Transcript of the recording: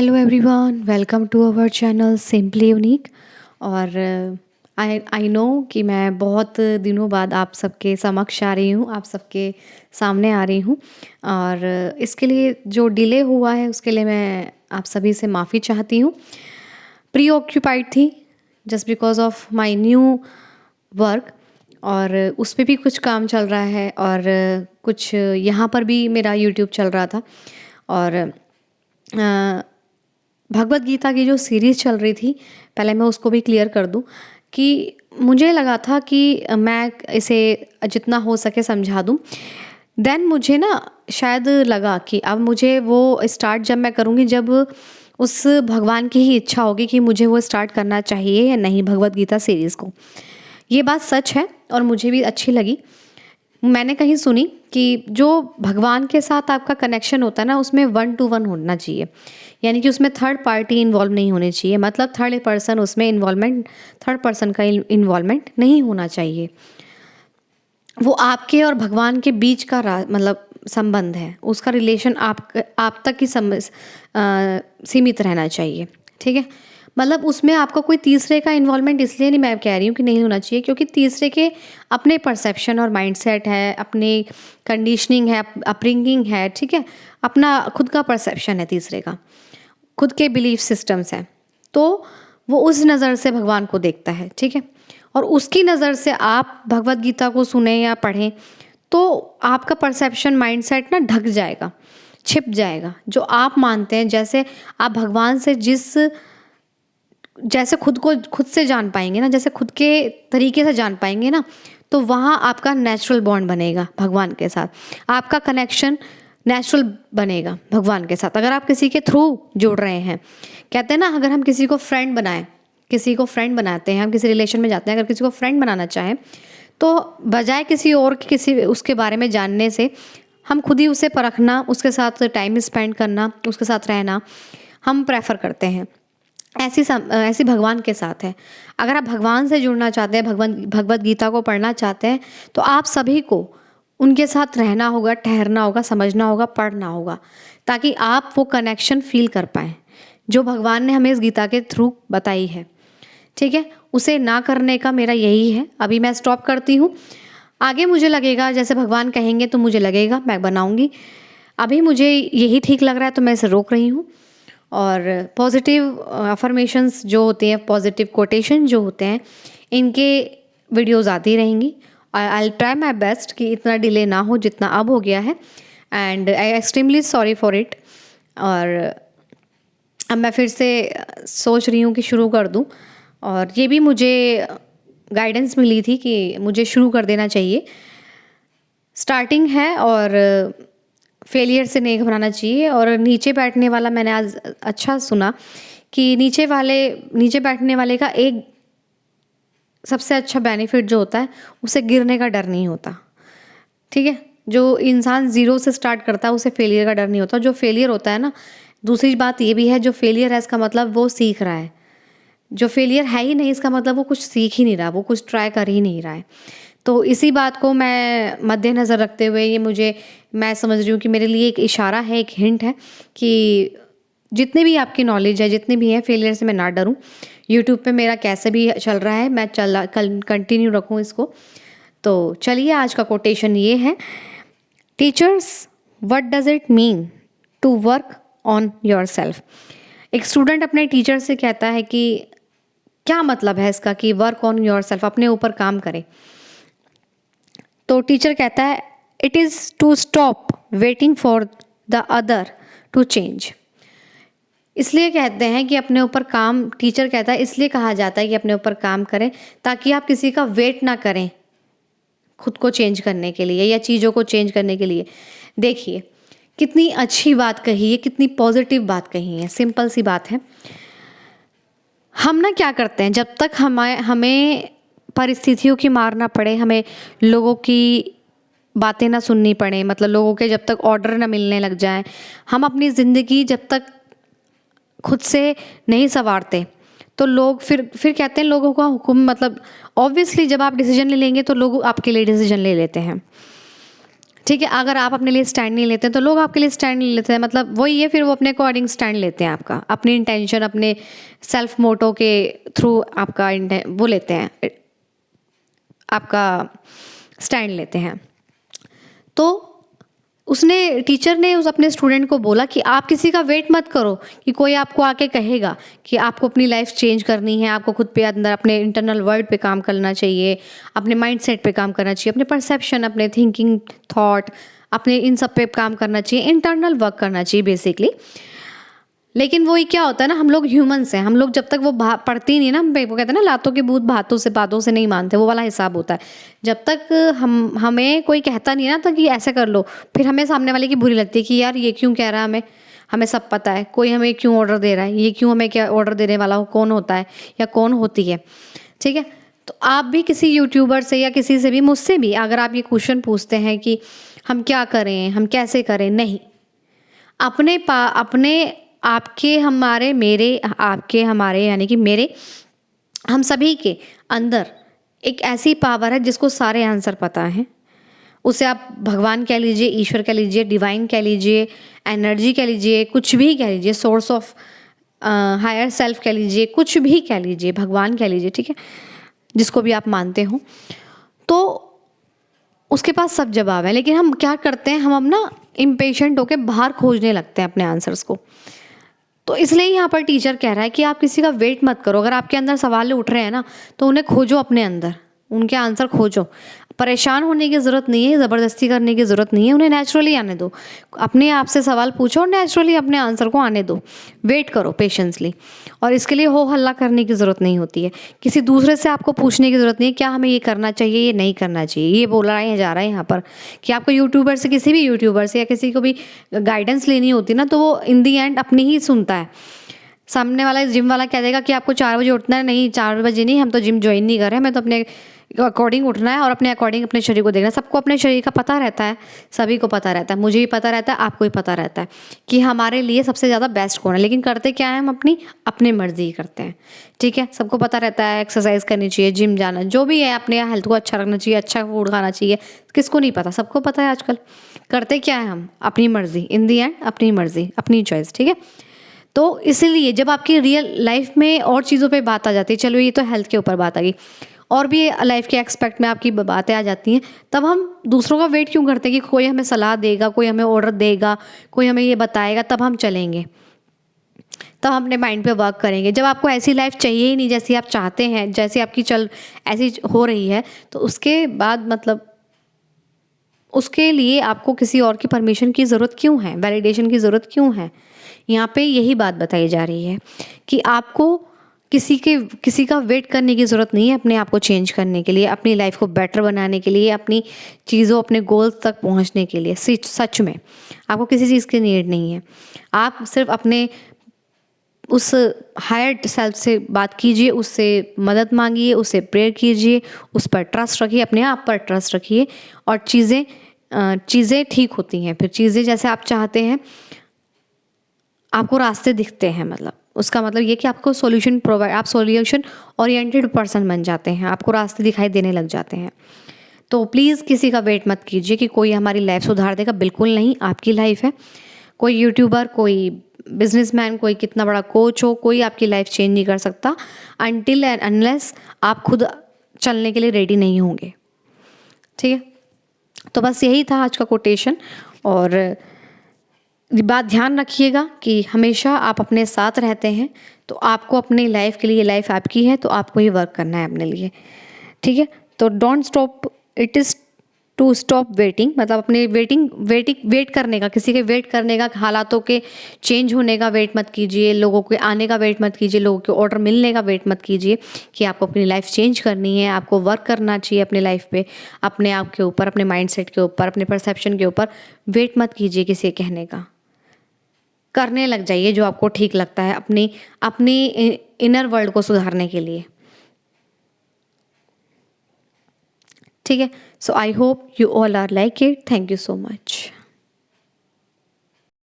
Hello everyone, welcome to our channel simply unique. और I no कि मैं बहुत दिनों बाद आप सबके समक्ष आ रही हूँ, आप सबके सामने आ रही हूँ। और इसके लिए जो डिले हुआ है उसके लिए मैं आप सभी से माफ़ी चाहती हूँ। प्री ऑक्यूपाइड थी just because of my new work, और उस पे भी कुछ काम चल रहा है और कुछ यहाँ पर भी मेरा यूट्यूब चल रहा था। और भगवत गीता की जो सीरीज़ चल रही थी, पहले मैं उसको भी क्लियर कर दूं कि मुझे लगा था कि मैं इसे जितना हो सके समझा दूं। देन मुझे ना शायद लगा कि अब मुझे वो स्टार्ट जब मैं करूँगी, जब उस भगवान की ही इच्छा होगी कि मुझे वो स्टार्ट करना चाहिए या नहीं भगवत गीता सीरीज़ को। ये बात सच है और मुझे भी अच्छी लगी। मैंने कहीं सुनी कि जो भगवान के साथ आपका कनेक्शन होता है ना, उसमें 1 to 1 होना चाहिए, यानी कि उसमें थर्ड पार्टी इन्वॉल्व नहीं होनी चाहिए, मतलब थर्ड पर्सन उसमें इन्वॉल्वमेंट, थर्ड पर्सन का इन्वॉल्वमेंट नहीं होना चाहिए। वो आपके और भगवान के बीच का मतलब संबंध है, उसका रिलेशन आप तक ही सीमित रहना चाहिए। ठीक है, मतलब उसमें आपका कोई तीसरे का इन्वॉल्वमेंट इसलिए नहीं मैं कह रही हूँ कि नहीं होना चाहिए, क्योंकि तीसरे के अपने परसेप्शन और माइंडसेट है, अपनी कंडीशनिंग है, अपब्रिंगिंग है, ठीक है, अपना खुद का परसेप्शन है, तीसरे का खुद के बिलीफ सिस्टम्स हैं। तो वो उस नज़र से भगवान को देखता है, ठीक है, और उसकी नज़र से आप भगवत गीता को सुने या पढ़ें तो आपका परसेप्शन माइंडसेट ना ढक जाएगा, छिप जाएगा। जो आप मानते हैं, जैसे आप भगवान से जैसे खुद को खुद से जान पाएंगे ना, जैसे खुद के तरीके से जान पाएंगे ना, तो वहाँ आपका नेचुरल बॉन्ड बनेगा भगवान के साथ, आपका कनेक्शन नेचुरल बनेगा भगवान के साथ। अगर आप किसी के थ्रू जुड़ रहे हैं, कहते हैं ना, अगर हम किसी को फ्रेंड बनाएं, किसी को फ्रेंड बनाते हैं, हम किसी रिलेशन में जाते हैं, अगर किसी को फ्रेंड बनाना चाहें तो बजाय किसी और के किसी उसके बारे में जानने से हम खुद ही उसे परखना, उसके साथ टाइम स्पेंड करना, उसके साथ रहना हम प्रेफर करते हैं। ऐसी भगवान के साथ है। अगर आप भगवान से जुड़ना चाहते हैं, भगवत गीता को पढ़ना चाहते हैं, तो आप सभी को उनके साथ रहना होगा, ठहरना होगा, समझना होगा, पढ़ना होगा, ताकि आप वो कनेक्शन फील कर पाएँ जो भगवान ने हमें इस गीता के थ्रू बताई है। ठीक है, उसे ना करने का मेरा यही है। अभी मैं स्टॉप करती हूँ, आगे मुझे लगेगा जैसे भगवान कहेंगे तो मुझे लगेगा मैं बनाऊंगी। अभी मुझे यही ठीक लग रहा है तो मैं इसे रोक रही हूँ। और पॉजिटिव अफर्मेशंस जो होते हैं, पॉजिटिव कोटेशन जो होते हैं, इनके वीडियोस आती रहेंगी। I will try my best कि इतना डिले ना हो जितना अब हो गया है, and I extremely sorry for it. और अब मैं फिर से सोच रही हूँ कि शुरू कर दूँ, और ये भी मुझे गाइडेंस मिली थी कि मुझे शुरू कर देना चाहिए। स्टार्टिंग है और फेलियर से नहीं घबराना चाहिए। और नीचे बैठने वाला, मैंने आज अच्छा सुना कि नीचे बैठने वाले का एक सबसे अच्छा बेनिफिट जो होता है, उसे गिरने का डर नहीं होता। ठीक है, जो इंसान ज़ीरो से स्टार्ट करता है उसे फेलियर का डर नहीं होता। जो फेलियर होता है ना, दूसरी बात ये भी है, जो फेलियर है इसका मतलब वो सीख रहा है। जो फेलियर है ही नहीं इसका मतलब वो कुछ सीख ही नहीं रहा, वो कुछ ट्राई कर ही नहीं रहा है। तो इसी बात को मैं मद्देनज़र रखते हुए मैं समझ रही हूँ कि मेरे लिए एक इशारा है, एक हिंट है कि जितनी भी आपकी नॉलेज है, जितनी भी है, फेलियर से मैं ना डरूँ। यूट्यूब पे मेरा कैसे भी चल रहा है, मैं कंटिन्यू रखूँ इसको। तो चलिए, आज का कोटेशन ये है, teachers, what does it mean to work on yourself. एक स्टूडेंट अपने टीचर से कहता है कि क्या मतलब है इसका कि वर्क ऑन योर सेल्फ, अपने ऊपर काम करें। तो टीचर कहता है, it is to stop waiting for the other to change. इसलिए कहते हैं कि अपने ऊपर काम, टीचर कहता है इसलिए कहा जाता है कि अपने ऊपर काम करें, ताकि आप किसी का वेट ना करें खुद को चेंज करने के लिए या चीज़ों को चेंज करने के लिए। देखिए कितनी अच्छी बात कही है, कितनी पॉजिटिव बात कही है, सिंपल सी बात है। हम ना क्या करते हैं, जब तक हमें परिस्थितियों की मार ना पड़े, हमें लोगों की बातें ना सुननी पड़े, मतलब लोगों के जब तक ऑर्डर ना मिलने लग जाएं, हम अपनी ज़िंदगी जब तक खुद से नहीं संवारते, तो लोग फिर कहते हैं लोगों का हुक्म, मतलब ऑब्वियसली जब आप डिसीजन ले लेंगे तो लोग आपके लिए डिसीजन ले लेते हैं। ठीक है, अगर आप अपने लिए स्टैंड नहीं लेते हैं तो लोग आपके लिए स्टैंड नहीं लेते हैं, मतलब वही है, फिर वो अपने अकॉर्डिंग स्टैंड लेते हैं आपका, अपनी इंटेंशन, अपने सेल्फ मोटो के थ्रू आपका वो लेते हैं, आपका स्टैंड लेते हैं। तो उसने टीचर ने उस अपने स्टूडेंट को बोला कि आप किसी का वेट मत करो कि कोई आपको आके कहेगा कि आपको अपनी लाइफ चेंज करनी है, आपको खुद पे अंदर अपने इंटरनल वर्ल्ड पे काम करना चाहिए, अपने माइंडसेट पे काम करना चाहिए, अपने परसेप्शन, अपने थिंकिंग, थॉट, अपने इन सब पे काम करना चाहिए, इंटरनल वर्क करना चाहिए बेसिकली। लेकिन वही क्या होता है ना, हम लोग ह्यूमंस हैं, हम लोग जब तक वो पढ़ती नहीं ना, हम पे वो कहते हैं ना, लातों के भूत बातों से नहीं मानते, वो वाला हिसाब होता है। जब तक हमें कोई कहता नहीं है ना तो कि ऐसे कर लो, फिर हमें सामने वाले की बुरी लगती है कि यार ये क्यों कह रहा है, हमें हमें सब पता है, कोई हमें क्यों ऑर्डर दे रहा है, ये क्यों हमें क्या ऑर्डर देने वाला हो, कौन होता है या कौन होती है। ठीक है, तो आप भी किसी यूट्यूबर से या किसी से भी, मुझसे भी, अगर आप ये क्वेश्चन पूछते हैं कि हम क्या करें, हम कैसे करें, नहीं, अपने आपके हमारे मेरे आपके हमारे यानी कि मेरे, हम सभी के अंदर एक ऐसी पावर है जिसको सारे आंसर पता हैं। उसे आप भगवान कह लीजिए, ईश्वर कह लीजिए, डिवाइन कह लीजिए, एनर्जी कह लीजिए, कुछ भी कह लीजिए, सोर्स ऑफ हायर सेल्फ कह लीजिए, कुछ भी कह लीजिए, भगवान कह लीजिए, ठीक है, जिसको भी आप मानते हो, तो उसके पास सब जवाब है। लेकिन हम क्या करते हैं, हम ना इम्पेशेंट होकर बाहर खोजने लगते हैं अपने आंसर्स को। तो इसलिए यहाँ पर टीचर कह रहा है कि आप किसी का वेट मत करो, अगर आपके अंदर सवाल उठ रहे हैं ना तो उन्हें खोजो, अपने अंदर उनके आंसर खोजो। परेशान होने की ज़रूरत नहीं है, ज़बरदस्ती करने की ज़रूरत नहीं है, उन्हें नेचुरली आने दो, अपने आप से सवाल पूछो और नेचुरली अपने आंसर को आने दो, वेट करो पेशेंसली। और इसके लिए हो हल्ला करने की ज़रूरत नहीं होती है, किसी दूसरे से आपको पूछने की ज़रूरत नहीं है क्या हमें ये करना चाहिए, ये नहीं करना चाहिए, ये बोला है जा रहा है यहाँ पर कि आपको यूट्यूबर से, किसी भी यूट्यूबर से या किसी को भी गाइडेंस लेनी होती ना, तो वो इन दी एंड अपनी ही सुनता है। सामने वाला जिम वाला कह देगा कि आपको 4 बजे उठना है, नहीं 4 बजे नहीं, हम तो जिम ज्वाइन नहीं कर रहे हैं, मैं तो अपने अकॉर्डिंग उठना है और अपने अकॉर्डिंग अपने शरीर को देखना है। सबको अपने शरीर का पता रहता है, सभी को पता रहता है, मुझे भी पता रहता है, आपको भी पता रहता है कि हमारे लिए सबसे ज़्यादा बेस्ट कौन है। लेकिन करते क्या है, हम अपनी मर्जी करते हैं। ठीक है, सबको पता रहता है एक्सरसाइज करनी चाहिए, जिम जाना, जो भी है, अपने हेल्थ को अच्छा रखना चाहिए, अच्छा फूड खाना चाहिए, किसको नहीं पता, सबको पता है आजकल। करते क्या है हम, अपनी मर्जी, इन दी एंड अपनी मर्जी, अपनी चॉइस। ठीक है, तो इसीलिए जब आपकी रियल लाइफ में और चीज़ों पे बात आ जाती है, चलो ये तो हेल्थ के ऊपर बात आ गई, और भी लाइफ के एक्सपेक्ट में आपकी बातें आ जाती हैं, तब हम दूसरों का वेट क्यों करते हैं कि कोई हमें सलाह देगा, कोई हमें ऑर्डर देगा, कोई हमें ये बताएगा, तब हम चलेंगे, तब हम अपने माइंड पे वर्क करेंगे। जब आपको ऐसी लाइफ चाहिए ही नहीं जैसी आप चाहते हैं, जैसी आपकी ऐसी हो रही है, तो उसके बाद मतलब उसके लिए आपको किसी और की परमिशन की ज़रूरत क्यों है, वैलिडेशन की ज़रूरत क्यों है। यहाँ पे यही बात बताई जा रही है कि आपको किसी का वेट करने की ज़रूरत नहीं है अपने आप को चेंज करने के लिए, अपनी लाइफ को बेटर बनाने के लिए, अपनी चीज़ों, अपने गोल्स तक पहुँचने के लिए। सच में आपको किसी चीज़ की नीड नहीं है। आप सिर्फ अपने उस हायर सेल्फ से बात कीजिए, उससे मदद मांगिए, उससे प्रेयर कीजिए, उस पर ट्रस्ट रखिए, अपने आप पर ट्रस्ट रखिए, और चीज़ें ठीक होती हैं। फिर चीज़ें जैसे आप चाहते हैं, आपको रास्ते दिखते हैं, मतलब उसका मतलब ये कि आपको आप सॉल्यूशन ओरिएंटेड पर्सन बन जाते हैं, आपको रास्ते दिखाई देने लग जाते हैं। तो प्लीज़ किसी का वेट मत कीजिए कि कोई हमारी लाइफ सुधार देगा, बिल्कुल नहीं। आपकी लाइफ है, कोई यूट्यूबर, कोई बिजनेसमैन, कोई कितना बड़ा कोच हो, कोई आपकी लाइफ चेंज नहीं कर सकता अनटिल एंड अनलेस आप खुद चलने के लिए रेडी नहीं होंगे। ठीक है, तो बस यही था आज का कोटेशन। और ये बात ध्यान रखिएगा कि हमेशा आप अपने साथ रहते हैं, तो आपको अपनी लाइफ के लिए, लाइफ आपकी है तो आपको ही वर्क करना है अपने लिए। ठीक है, तो don't stop, it is to stop waiting, मतलब अपने वेट करने का, किसी के वेट करने का, हालातों के चेंज होने का वेट मत कीजिए, लोगों के आने का वेट मत कीजिए, लोगों के ऑर्डर मिलने का वेट मत कीजिए कि आपको अपनी लाइफ चेंज करनी है। आपको वर्क करना चाहिए अपनी लाइफ पे, अपने आप के ऊपर, अपने माइंडसेट के ऊपर, अपने परसेप्शन के ऊपर। वेट मत कीजिए किसी के कहने का, करने लग जाइए जो आपको ठीक लगता है अपनी इनर वर्ल्ड को सुधारने के लिए। ठीक है, so I hope you all are like it. Thank you so much.